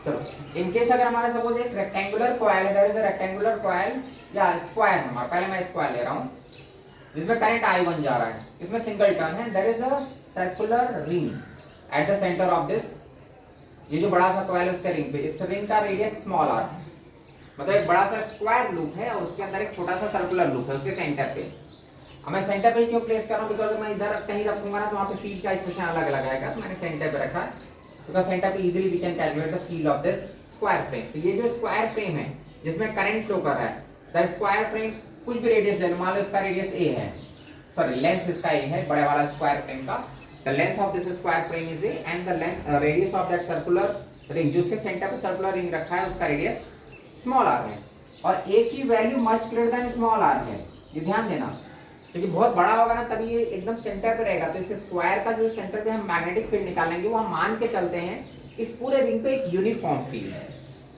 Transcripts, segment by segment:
चलो in case अगर हमारा सपोज एक रेक्टेंगुलर कॉइल है, there is a rectangular coil या स्क्वायर है हमारा, पहले मैं स्क्वायर ले रहा हूँ जिसमें करंट I1 जा रहा है, इसमें सिंगल टर्न है, there is a circular ring at the centre of this, ये जो बड़ा सा कॉइल है उसके रिंग पे, इस रिंग का रेडियस स्मॉल r है, मतलब एक बड़ा सा स्क्वायर लूप है और उसके अंदर एक छोटा सा सर्कुलर लूप है उसके सेंटर पे। अब मैं सेंटर पे क्यों प्लेस कर रहा हूँ, बिकॉज मैं इधर कहीं रखूंगा ना तो वहाँ पे फील्ड का एक्सप्रेशन अलग अलग आएगा, तो मैंने सेंटर पे रखा है बिकॉज सेंटर पे easily we can calculate the field of this square frame. तो ये जो स्क्वायर फ्रेम है जिसमें करंट फ्लो कर रहा है, द स्क्वायर फ्रेम कुछ भी रेडियस ले लो, मान लो इसका रेडियस a है, सॉरी लेंथ इसका a है बड़े वाला स्क्वायर फ्रेम का, the length of this square frame is a and the length radius of that circular ring, जो उसके सेंटर पे सर्कुलर रिंग रखा है उसका रेडियस स्मॉल r है, और a की value much greater than small r है, ये ध्यान देना, क्योंकि बहुत बड़ा होगा ना तभी ये एकदम सेंटर पे रहेगा, तो इस स्क्वायर का जो सेंटर पे हम मैग्नेटिक फील्ड निकालेंगे वो हम मान के चलते हैं इस पूरे रिंग पे एक यूनिफॉर्म फील्ड है,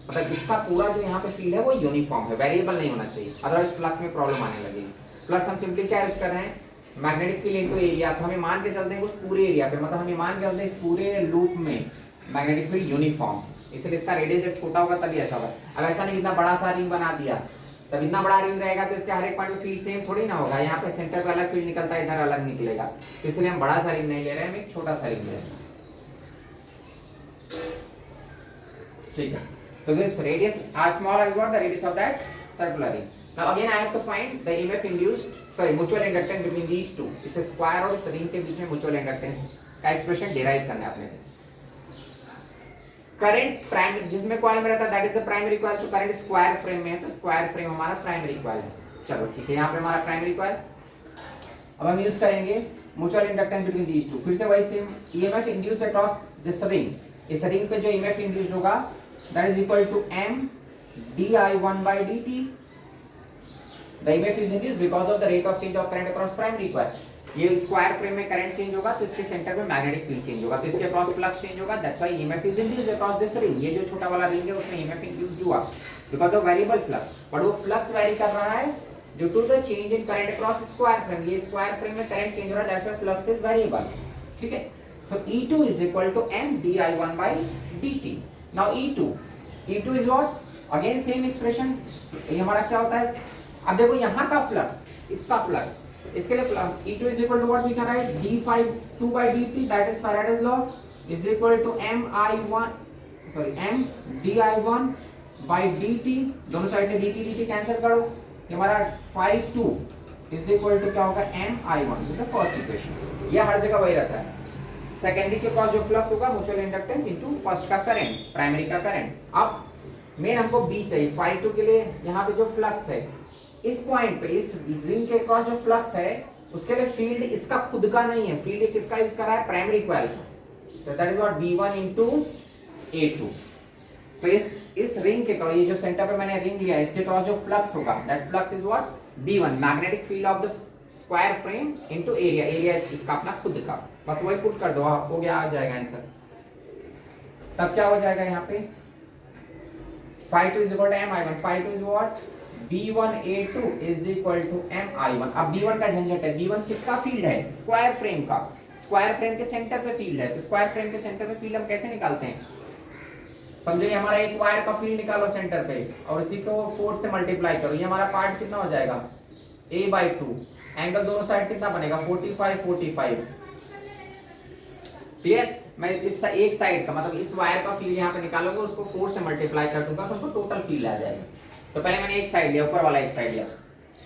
मतलब इसका पूरा जो यहाँ पे फील्ड है वो यूनिफॉर्म है, वेरिएबल नहीं होना चाहिए, अदरवाइज फ्लक्स में प्रॉब्लम आने लगेगी। फ्लक्स हम सिंपली क्या यूज कर रहे हैं, मैग्नेटिक फील्ड इनटू एरिया, तो हमें मान के चलते हैं उस पूरे एरिया पे, मतलब हमें मान के चलते हैं इस पूरे लूप में मैग्नेटिक फील्ड यूनिफॉर्म, इसलिए इसका रेडियस जब छोटा होगा तभी ऐसा होगा। अब ऐसा नहीं इतना बड़ा सा रिंग बना दिया, तब इतना बड़ा रिंग रहेगा तो इसके हर एक पॉइंट पे फील्ड सेम थोड़ी ना होगा, यहाँ पे सेंटर पे अलग फील्ड निकलता है, इधर अलग निकलेगा, तो इसलिए हम बड़ा सा रिंग नहीं ले रहे हैं, हम एक छोटा सा रिंग ले रहे हैं, ठीक है। तो this radius r small r is what the radius of that circular ring. Now again I have to find the EMF induced, sorry mutual inductance between these two, इस स्क्वायर और इस रिंग के बीच में म्यूचुअल इंडक्टेंस का expression derive करना है आपने। Current primary जिसमें कॉइल में रहता है that is the primary coil, तो करंट स्क्वायर फ्रेम में है तो स्क्वायर फ्रेम हमारा प्राइमरी कॉइल है। चलो ठीक है, यहाँ पे हमारा प्राइमरी कॉइल, अब हम यूज करेंगे mutual inductance between these two, फिर से वही same EMF induced across this ring, इस रिंग पे जो ईएमएफ इंड्यूस्ड होगा that is equal to m di1 by dt, the EMF is induced because of the rate of change of current across primary coil, ये square frame में current change होगा तो इसके centre में magnetic field change होगा, तो इसके across flux change होगा, that's why EMF is induced across this ring, ये जो छोटा वाला रिंग है उसमें ईएमएफ इंड्यूस्ड हुआ because of variable flux, but वो फ्लक्स वेरी कर रहा है due to the change in current across square frame, ये स्क्वायर फ्रेम में करंट चेंज हो रहा है, that's why flux is variable, ठीक है। सो E2 is equal to m di1 by dt. Now E2 is what? Again same expression, ये हमारा क्या होता है, अब देखो यहाँ का फ्लक्स, इसका फ्लक्स, इसके लिए flux E2 is equal to what we can write, d2 by dt, that is Faraday's law, is equal to m di1 by dt, दोनों साइड से dt कैंसिल करो, ये हमारा phi2 is equal to क्या होगा, m i1, this is the first equation, ये हर जगह वही रहता है। सेकेंडरी के पास जो फ्लक्स होगा म्यूचुअल इंडक्टेंस इनटू फर्स्ट का करंट, प्राइमरी का करंट। अब मेन हमको बी चाहिए, phi2 के लिए यहाँ पे जो फ्लक्स है इस पॉइंट पे, इस रिंग के क्रॉस जो फ्लक्स है उसके लिए फील्ड इसका खुद का नहीं है, फील्ड किसका यूज कर रहा है, प्राइमरी कॉइल का, तो that is what v1 into a2। सो इस रिंग के क्रॉस, ये जो सेंटर पे मैंने रिंग लिया है इसके क्रॉस जो फ्लक्स होगा that flux is what, b1 magnetic field of the square frame into area, area इसका अपना खुद का, बस वही पुट कर दो, हो गया, आ जाएगा आंसर। तब क्या हो जाएगा यहाँ पे, phi2 is equal to m i1, phi2 is what, b1 a2 is equal to m i1। अब b1 का झंझट है, b1 किसका फील्ड है, स्क्वायर फ्रेम का, स्क्वायर फ्रेम के सेंटर पे फील्ड है, तो स्क्वायर फ्रेम के सेंटर पे फील्ड हम कैसे निकालते हैं, समझो ये हमारा एक वायर का फील्ड निकालो सेंटर पे और इसी को 4 से मल्टीप्लाई करो, ये हमारा पार्ट कितना हो जाएगा, a/2, एंगल दोनों साइड कितना बनेगा, 45 क्लियर। मैं इस एक साइड का मतलब इस वायर का फील्ड यहाँ पे निकालोगे, उसको 4 से मल्टीप्लाई कर दूंगा तो उसको टोटल फील्ड आ जाएगा। तो पहले मैंने एक साइड लिया, ऊपर वाला एक साइड लिया,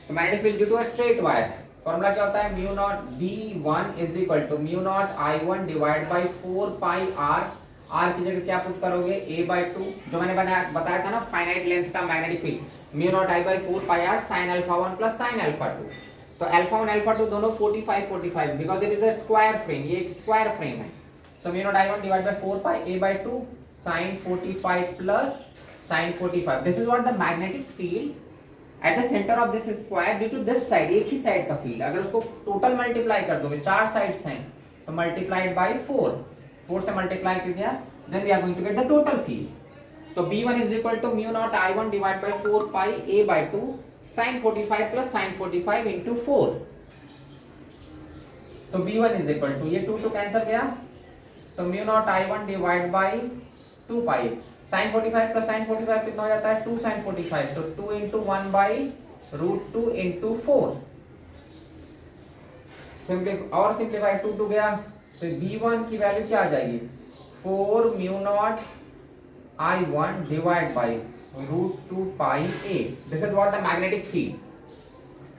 तो magnetic field due to a straight wire, formula क्या होता है, mu naught b1 is equal to mu naught i1 divide by 4 pi r, r की जगह क्या पुट करोगे, a/2, जो मैंने बताया था ना फाइनाइट लेंथ का magnetic field, mu naught i by 4 pi r sin α1 plus sin α2, तो α1 α2 दोनों 45 because it is a square frame, ये एक स्क्वायर फ्रेम है, so mu naught i1 divide by 4 pi a/2 sin 45 plus sin 45, this is what the magnetic field at the centre of this square due to this side, एक ही side का field, अगर उसको total multiply कर दोगे, 4 sides हैं तो multiplied by 4 से मल्टीप्लाई कर दिया, then we are going to get the total field. तो b1 is equal to mu naught i1 divide by 4 pi a/2 sin 45 plus sin 45 into 4, तो b1 इज इक्वल टू, ये 2 cancel गया, तो mu naught i1 divide by 2 pi sine 45 plus sign 45 कितना हो जाता है 2 sign 45, तो 2 इंटू 1/√2 इंटू 4, सिंप्लीफाई 2 गया, तो b1 की वैल्यू क्या आ जाएगी 4 mu naught I1 divide by √2 pi a. This is what the magnetic field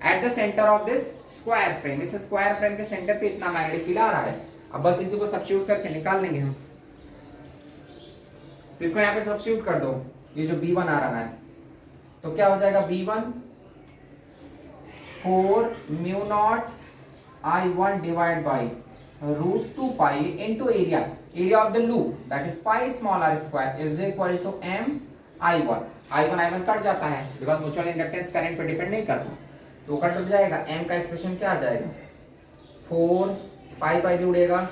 at the centre of this square frame. इस स्क्वायर फ्रेम के सेंटर पे इतना मैग्नेटिक फील्ड आ रहा है. अब बस इसी को सब्स्टिट्यूट करके निकाल लेंगे हम. तो इसको यहाँ पे सब्स्टिट्यूट कर दो, ये जो b1 आ रहा है तो क्या हो जाएगा b1 4 mu naught I1 divide by √2 pi into area of the loop, that is pi small r square is equal to m I1. I1 cut जाता है बिकॉज म्यूचुअल इंडक्टेंस करंट पे डिपेंड नहीं करता, तो कट हो जाएगा. m का expression क्या आ जाएगा 4 पाई जुड़ेगा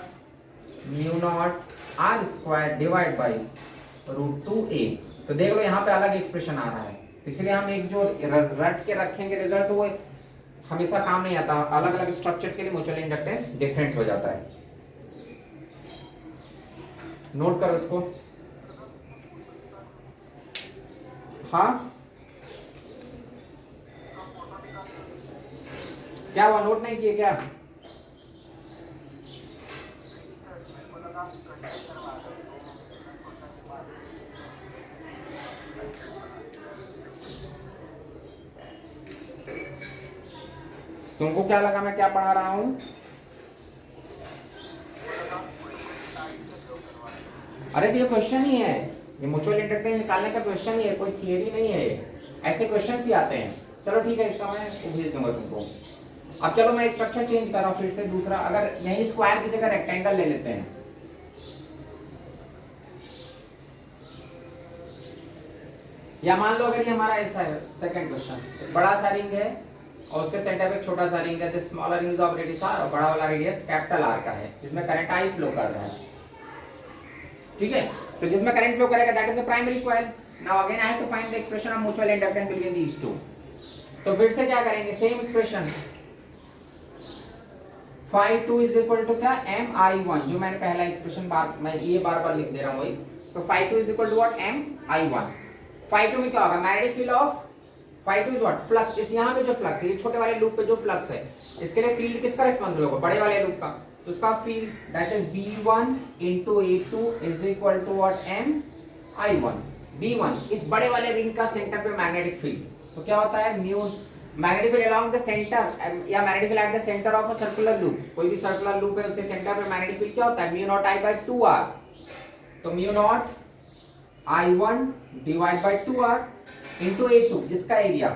mu naught r square divide by √2a. तो देख लो यहाँ पे अलग एक्सप्रेशन आ रहा है, इसलिए हम एक जो रट के रखेंगे रिजल्ट वो हमेशा काम नहीं आता. अलग अलग स्ट्रक्चर के लिए म्यूचुअल इंडक्टेंस डिफरेंट हो जाता है. नोट करो इसको. हाँ क्या हुआ, नोट नहीं किए क्या? तुमको क्या लगा मैं क्या पढ़ा रहा हूं? अरे तो ये क्वेश्चन ही है, ये म्यूचुअल इंडक्टेंस निकालने का क्वेश्चन ही है, कोई थियरी नहीं है. ऐसे क्वेश्चंस ही आते हैं. चलो ठीक है, इसका मैं भेज दूंगा तुमको. अब चलो मैं स्ट्रक्चर चेंज कर रहा हूँ फिर से दूसरा. अगर यही स्क्वायर की जगह रेक्टेंगल ले लेते हैं, या मान लो अगर ये हमारा ऐसा है सेकंड क्वेश्चन, बड़ा सा रिंग है और उसके सेंटर पे एक छोटा सा रिंग है. This smaller ring of radius r और बड़ा वाला रेडियस कैपिटल R का है जिसमें करंट I फ्लो कर रहा है. ठीक है, तो जिसमें करंट फ्लो करेगा that is a primary coil. Now again I have to find the expression of mutual inductance between these two. तो फिर से क्या करेंगे, same expression phi 2 is equal to क्या m I1, जो मैंने पहला एक्सप्रेशन मैं ये बार लिख दे रहा हूँ वही. तो phi 2 is equal to what m I1. phi 2 में क्या होगा, magnetic field of phi 2 is what flux. इस यहाँ पे जो फ्लक्स है, ये छोटे वाले लूप पे जो फ्लक्स है, इसके लिए फील्ड किसका रिस्पॉन्सिबल होगा, बड़े वाले लूप का. तो उसका field that is b1 into a2 is equal to what m I1. b1 इस बड़े वाले रिंग का सेंटर पे मैग्नेटिक फील्ड, तो क्या होता है mu magnetic field along the centre या magnetic field at the centre of a circular loop. कोई भी सर्कुलर लूप है उसके सेंटर पे मैग्नेटिक फील्ड क्या होता है mu naught I by 2r. तो mu naught I1 divide by 2r into a2 जिसका area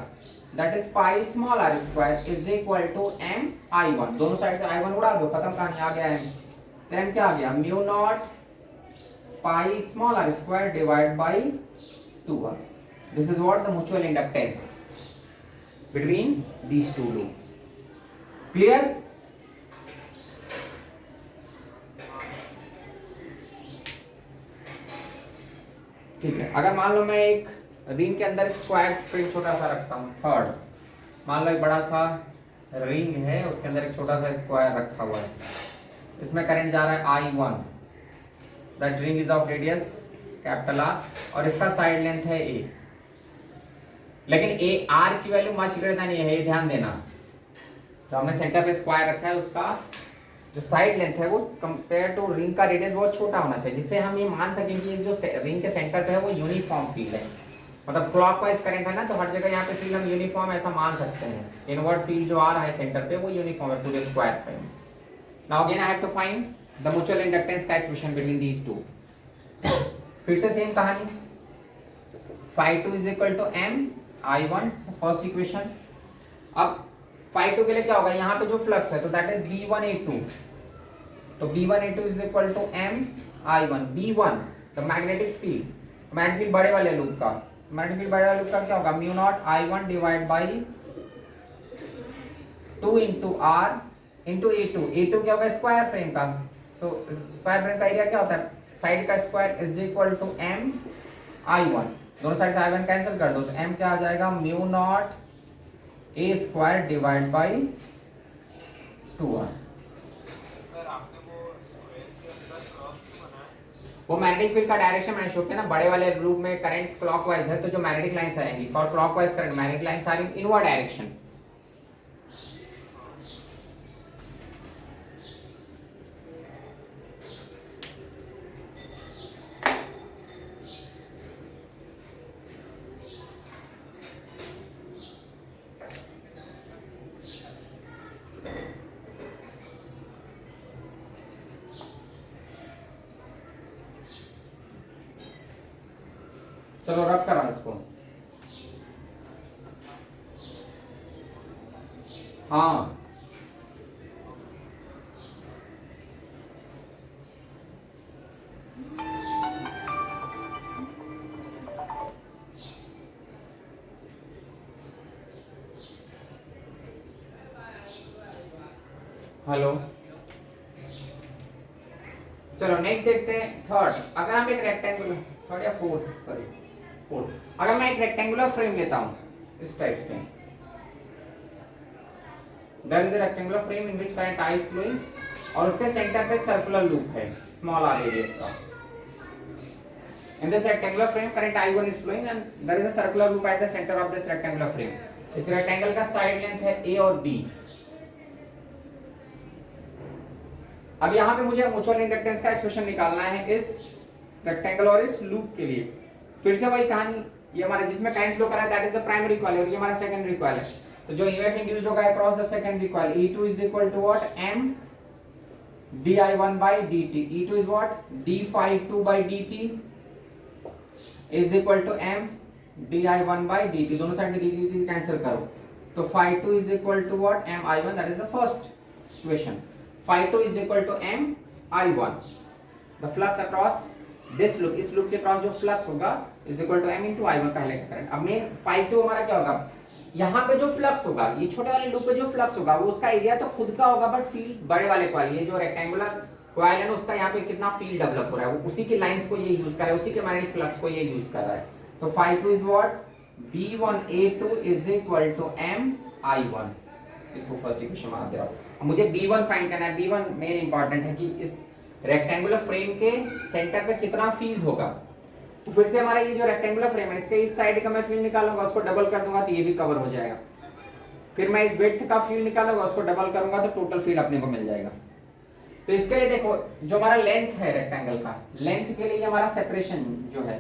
that is pi small r square is equal to m I1. दोनों साइड से I1 उड़ा दो, खत्म कहानी. आ गया m, तो m क्या आ गया mu naught pi small r square divide by 2r. This is what the mutual inductance between these two loops. Clear? ठीक है, अगर मान लो मैं एक रिंग के अंदर स्क्वायर फ्रेम छोटा सा रखता हूं, थर्ड मान लो एक बड़ा सा रिंग है उसके अंदर एक छोटा सा स्क्वायर रखा हुआ है, इसमें करंट जा रहा है I1. That ring is of radius capital R और इसका साइड लेंथ है a. लेकिन ए आर की वैल्यू मच ग्रेटर देन ये है, ये ध्यान देना. तो हमने सेंटर पे स्क्वायर रखा है, उसका जो साइड लेंथ है वो कंपेयर टू रिंग का रेडियस बहुत छोटा होना चाहिए, जिससे हम ये मान सकें कि जो रिंग के सेंटर पे है वो यूनिफॉर्म फील्ड है. मतलब क्लॉकवाइज करंट है ना, तो हर जगह यहाँ पे फील्ड हम यूनिफॉर्म ऐसा मान सकते हैं. इनवर्ड फील्ड जो आ रहा है सेंटर पे वो यूनिफॉर्म है पूरे square frame. Now again I have to find the mutual inductance का एक्सप्रेशन बिटवीन दीस टू. फिर से सेम कहानी, phi 2 is equal to m I1 first equation. अब phi 2 के लिए क्या होगा, यहाँ पे जो फ्लक्स है तो दैट इज b1a2. तो b1a2 is equal to m I1. b1 the magnetic field, magnetic field बड़े वाले लूप का, मैग्नेटिक फील्ड बड़े वाले लूप का क्या होगा mu naught I1 divide by 2 into r into a2. a2 क्या होगा स्क्वायर फ्रेम का, तो स्क्वायर फ्रेम का एरिया क्या होता है साइड का square is equal to m I1. दोनों साइड से I1 कैंसिल कर दो तो m क्या आ जाएगा mu naught a square divide by 2r. वो मैग्नेटिक फील्ड का डायरेक्शन मैंने शो किया ना, बड़े वाले लूप में करंट क्लॉकवाइज है, तो जो मैग्नेटिक लाइंस आएंगी for clockwise current magnetic lines are in inward direction. चलो रब करा इसको। हाँ हेलो, चलो नेक्स्ट देखते हैं थर्ड। अगर हम एक रेक्टेंगुलर, थर्ड या फोर्थ, सॉरी फोर्थ, अगर मैं एक रेक्टेंगुलर फ्रेम लेता हूं इस टाइप से, there is a rectangular frame in which current I is flowing, और उसके सेंटर पे एक सर्कुलर लूप है स्मॉल r रेडियस का। In this rectangular frame current I1 is flowing and there is a circular loop at the centre of this rectangular frame. इस rectangle का side length है a और b। अब यहाँ पे मुझे म्यूचुअल इंडक्टेंस का एक्सप्रेशन निकालना है इस रेक्टेंगल और इस लूप के लिए। फिर से वही कहानी, ये हमारा जिसमें करंट फ्लो कर रहा है that is the primary coil और ये हमारा सेकेंडरी कॉइल है। तो जो ईएमएफ इंड्यूस्ड होगा across the secondary coil E2 is equal to what, m di1 by dt। E2 is what, d phi 2 by dt is equal to m di1 by dt। दोनों side से dt cancel करो तो phi 2 is equal to what, m i1, that is the first equation। phi 2 is equal to m i1, the flux across this loop, इस loop के cross जो flux होगा is equal to m into i1 पहले का current. अब main phi 2 हमारा क्या होगा, यहाँ पे जो फ्लक्स होगा, ये छोटे वाले लूप पे जो फ्लक्स होगा वो उसका एरिया तो खुद का होगा, बट फील्ड बड़े वाले कॉइल, ये जो रेक्टेंगुलर कॉइल है ना उसका यहाँ पे कितना फील्ड डेवलप हो रहा है, वो उसी की लाइंस को ये यूज कर रहा है, उसी के मैग्नेटिक फ्लक्स को ये यूज कर रहा है। तो phi 2 is what, b1a2 is equal to m i1। इसको फर्स्ट इक्वेशन मान दे रहा हूं। मुझे b1 फाइंड करना है। b1 मेन इंपॉर्टेंट है कि इस रेक्टेंगुलर फ्रेम के सेंटर पे कितना फील्ड होगा। तो फिर से हमारा ये जो रेक्टेंगुलर फ्रेम है इसके इस साइड का मैं फील्ड निकालूंगा, उसको डबल कर दूंगा तो ये भी कवर हो जाएगा। फिर मैं इस विड्थ का फील्ड निकालूंगा, उसको डबल करूंगा तो टोटल फील्ड अपने को मिल जाएगा। तो इसके लिए देखो जो हमारा लेंथ है रेक्टेंगल का, लेंथ के लिए हमारा सेपरेशन जो है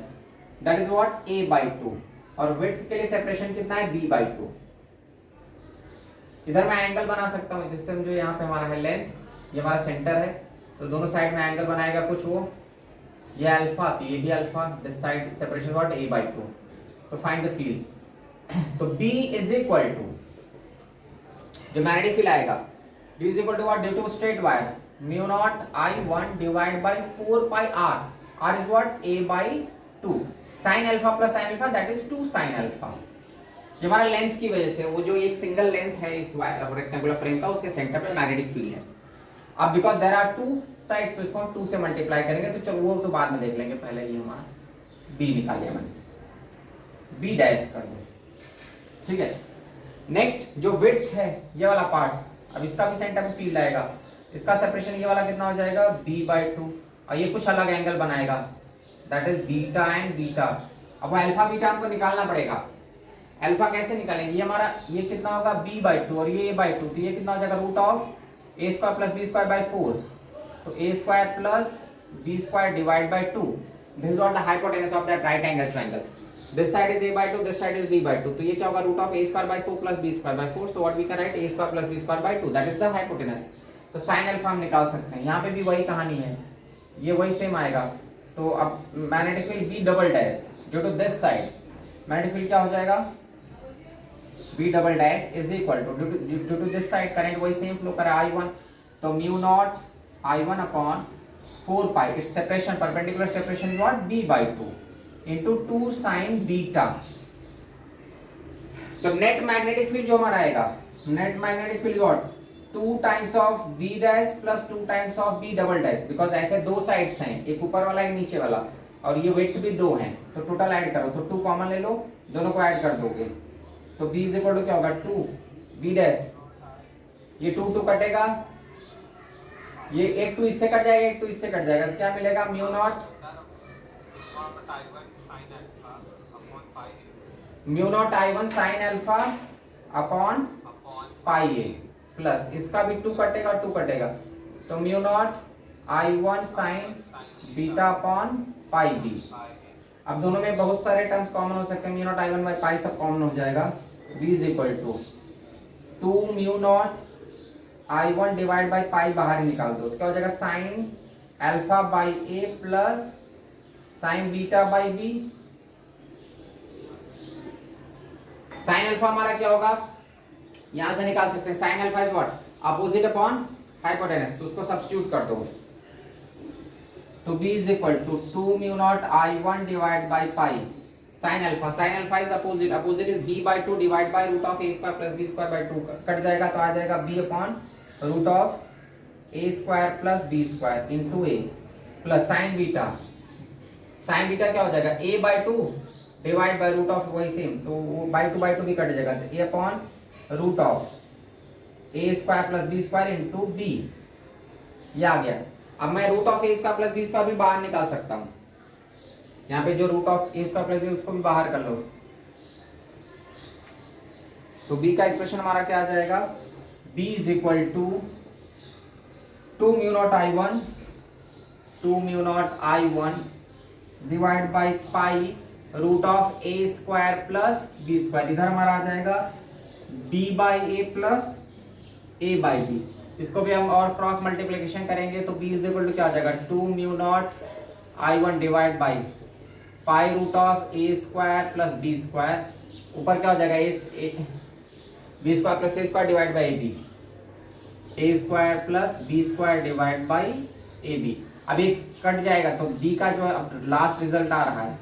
दैट इज व्हाट, a/2, और विड्थ के लिए सेपरेशन कितना है, b/2। इधर मैं एंगल बना सकता हूं जिससे जो यहाँ पे हमारा है लेंथ, ये हमारा सेंटर है, तो दोनों साइड में एंगल बनाएगा कुछ वो, ये अल्फा तो ये भी alpha, this side separation what, a/2। तो फाइंड द फील्ड। तो b इज इक्वल टू जो मैग्नेटिक फील्ड आएगा, d is equal to what, due to straight wire mu naught I1 divide by 4 pi r, r is what, a/2 sin alpha plus sin alpha that is 2 sin alpha. ये हमारा length की वजह से वो जो एक single length है इस वायर रेक्टेंगुलर फ्रेम का, उसके सेंटर पे मैग्नेटिक फील्ड है। अब because there are two sides तो इसको हम 2 से मल्टीप्लाई करेंगे, तो चलो वो तो बाद में देख लेंगे, पहले ये हमारा b निकाल लिया मैंने, b डैश कर दो, ठीक है। नेक्स्ट जो विड्थ है ये वाला पार्ट, अब इसका भी सेंटर में फील्ड आएगा, इसका सेपरेशन ये वाला कितना हो जाएगा, b/2, और ये कुछ अलग एंगल बनाएगा that is beta and beta. अब अल्फा बीटा हमको निकालना पड़ेगा। अल्फा कैसे निकालेंगे, ये हमारा ये कितना होगा, b/2 और ये a/2, तो ये कितना हो जाएगा, root of a square plus b square by 4, तो a square plus b square divide by 2। This is what the hypotenuse of that right angle triangle. This side is a/2, this side is b/2, तो ये क्या होगा, root of a square by 4 plus b square by 4, so what we can write, a square plus b square by 2, that is the hypotenuse. तो sin alpha हम निकाल सकते हैं, यहाँ पे भी वही कहानी है, ये वही सेम आएगा। तो अब magnetic field b double dash due to this side, magnetic field क्या हो जाएगा, b double dash is equal to due to this side current वही सेम फ्लो कर रहा है I1, तो mu naught I1 upon 4 pi, it's separation perpendicular separation what, b/2 into 2 sin beta. तो net magnetic field जो हमारा आएगा, net magnetic field what, 2 times of b dash plus 2 times of b double dash, because ऐसे दो sides हैं, एक ऊपर वाला एक नीचे वाला, और ये विड्थ भी 2 हैं, तो टोटल ऐड करो, तो 2 कॉमन ले लो, दोनों को ऐड कर दोगे, तो b इज इक्वल टू क्या होगा, 2 b डैश, ये 2 2 कटेगा, ये एक 2 इससे कट जाएगा, एक 2 इससे कट जाएगा, तो क्या मिलेगा, mu naught mu naught I one sine alpha upon pi a plus इसका भी टू कटेगा टू कटेगा, तो mu naught I one sine beta upon pi b. अब दोनों में बहुत सारे टर्म्स कॉमन हो सकते हैं, mu naught I one by pi सब कॉमन हो जाएगा। B is equal to two mu naught I one divide by pi बाहर निकाल दो, तो क्या हो जाएगा sine alpha by a plus sine beta by b. Sine alpha हमारा क्या होगा, यहां से निकाल सकते हैं, sine alpha is what opposite upon hypotenuse, तो उसको सब्स्टिट्यूट कर दो, तो b is equal to two mu naught I one divide by pi sine alpha is opposite, opposite is b by two divide by root of A square plus B square by two, cut जाएगा तो आ जाएगा b upon root of A square plus B square into a plus sine beta क्या हो जाएगा a by two divide by root of वही same, तो वो बाई टू भी कट जाएगा, तो a upon root of A square plus B square into B, ये आ गया। अब मैं root of A square plus B square भी बाहर निकाल सकता हूँ, यहाँ पे जो root of A square plus B उसको भी बाहर कर लो, तो b का एक्सप्रेशन हमारा क्या आ जाएगा, b is equal to two mu naught I one divide by pi root of A square plus B square, इधर हमारा आ जाएगा b by a plus a by b, इसको भी हम और क्रॉस मल्टीप्लिकेशन करेंगे तो b इज इक्वल टू क्या आ जाएगा two mu naught I one divide by pi root of A square plus B square, ऊपर क्या हो जाएगा b square plus a square divide by a square plus B square divide by a b. अब ये cut जाएगा तो b का जो लास्ट रिजल्ट आ रहा है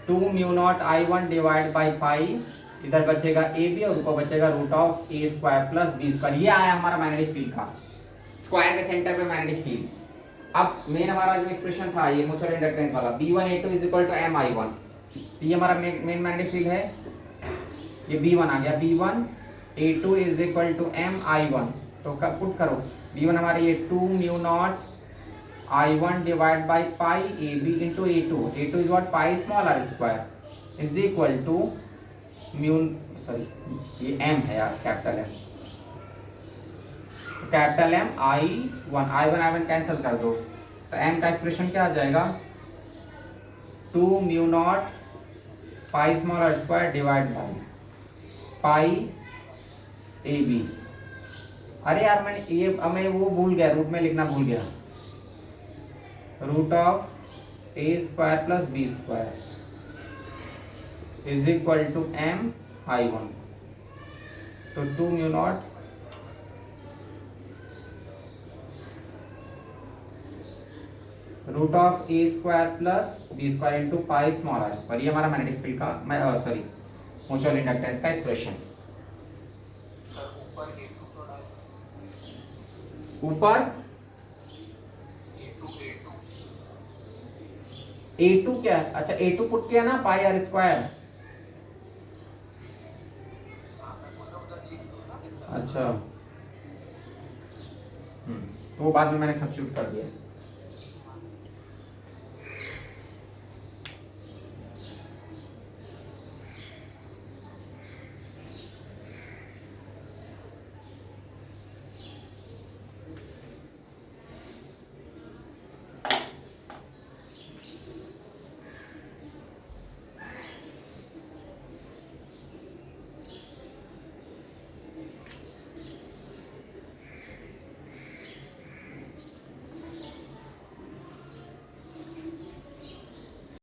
two mu naught I one divide by pi, इधर बचेगा ए बी और ऊपर बचेगा root of A square plus B square, ये आया हमारा मैग्नेटिक फील्ड का, स्क्वायर के सेंटर पे मैग्नेटिक फील्ड। अब मेन हमारा जो एक्सप्रेशन था ये म्यूचुअल इंडक्टेंस वाला B1A2 is equal to MI1, तो ये हमारा मेन मैग्नेटिक फील्ड है, ये B1 आ गया, B1A2 is equal to MI1, तो पुट करो B1 हमारे ये two mu naught I1 divide by pi a b into A2 is what pi small r square is equal to mu, sorry ये m है यार, capital M, तो capital M I1 cancel कर दो, तो m का एक्सप्रेशन क्या आ जाएगा two mu naught pi small r square divide by pi a b. अरे यार मैं वो भूल गया, रूट में लिखना भूल गया, root of A square plus B square is equal to MI1, तो two mu naught root of A square plus B square into pi small r square, ये हमारा मैग्नेटिक फील्ड का सॉरी म्यूचुअल इंडक्टेंस का expression. ऊपर A2 क्या है, अच्छा A2 put किया ना पाई आर स्क्वायर, अच्छा तो वो बाद में मैंने सब्स्टिट्यूट कर दिया।